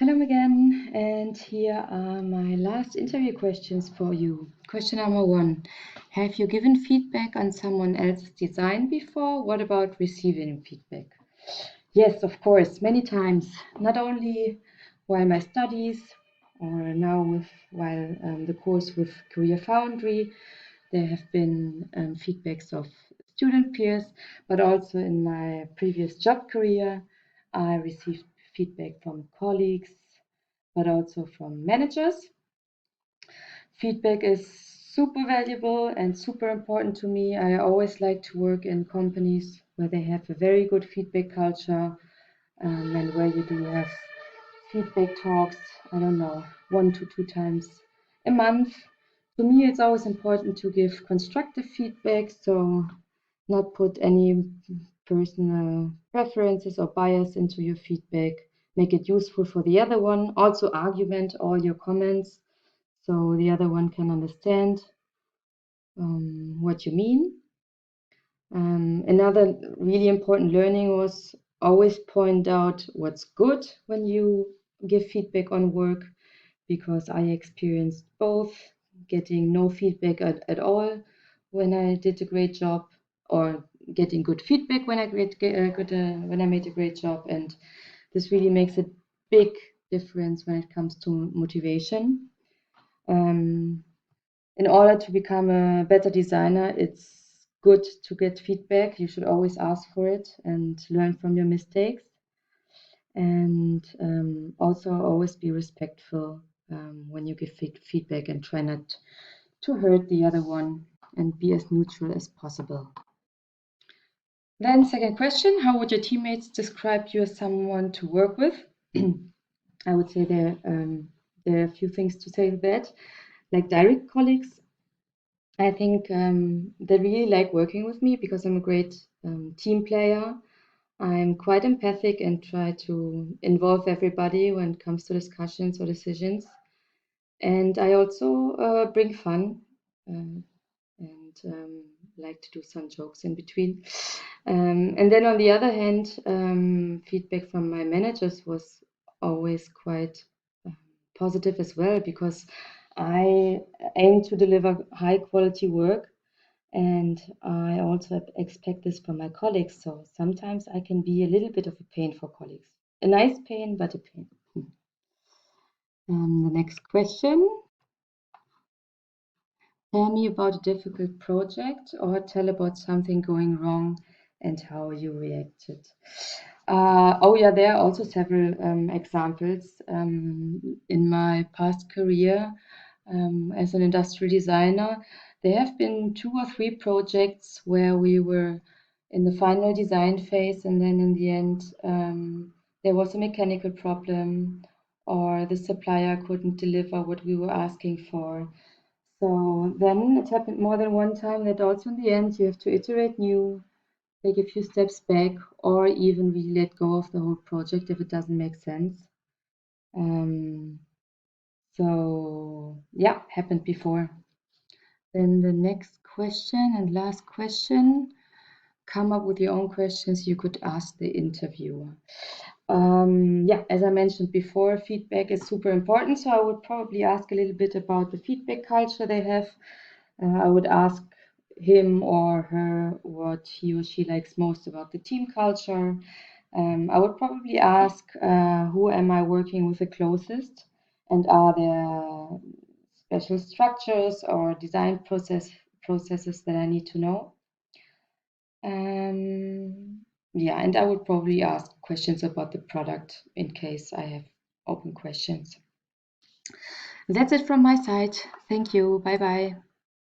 Hello again, and here are my last interview questions for you. Question number one: have you given feedback on someone else's design before? What about receiving feedback? Yes, of course, many times, not only while my studies or now while the course with Career Foundry, there have been feedbacks of student peers, but also in my previous job career, I received feedback from colleagues, but also from managers. Feedback is super valuable and super important to me. I always like to work in companies where they have a very good feedback culture, and where you do have feedback talks, I don't know, 1 to 2 times a month. To me, it's always important to give constructive feedback, so not put any personal preferences or bias into your feedback. Make it useful for the other one. Also, argument all your comments so the other one can understand what you mean. Another really important learning was always point out what's good when you give feedback on work, because I experienced both getting no feedback at all when I did a great job, or getting good feedback when when I made a great job, and this really makes a big difference when it comes to motivation. In order to become a better designer, it's good to get feedback. You should always ask for it and learn from your mistakes. And also always be respectful when you give feedback, and try not to hurt the other one, and be as neutral as possible. Then second question: how would your teammates describe you as someone to work with? I would say there are a few things to say to that. Like direct colleagues, I think they really like working with me because I'm a great team player. I'm quite empathic and try to involve everybody when it comes to discussions or decisions. And I also bring fun, and like to do some jokes in between. And then on the other hand, feedback from my managers was always quite positive as well, because I aim to deliver high quality work, and I also expect this from my colleagues. So sometimes I can be a little bit of a pain for colleagues. A nice pain, but a pain. The next question: tell me about a difficult project, or tell about something going wrong and how you reacted. Oh yeah, there are also several examples. In my past career as an industrial designer, there have been 2 or 3 projects where we were in the final design phase, and then in the end there was a mechanical problem, or the supplier couldn't deliver what we were asking for. So then it happened more than one time that also in the end you have to iterate new, take a few steps back, or even really let go of the whole project if it doesn't make sense. So yeah, happened before. Then the next question and last question: come up with your own questions you could ask the interviewer. Yeah, as I mentioned before, feedback is super important. So I would probably ask a little bit about the feedback culture they have. I would ask him or her what he or she likes most about the team culture. I would probably ask who am I working with the closest, and are there special structures or design processes that I need to know. Yeah, and I would probably ask questions about the product in case I have open questions. That's it from my side. Thank you. Bye bye.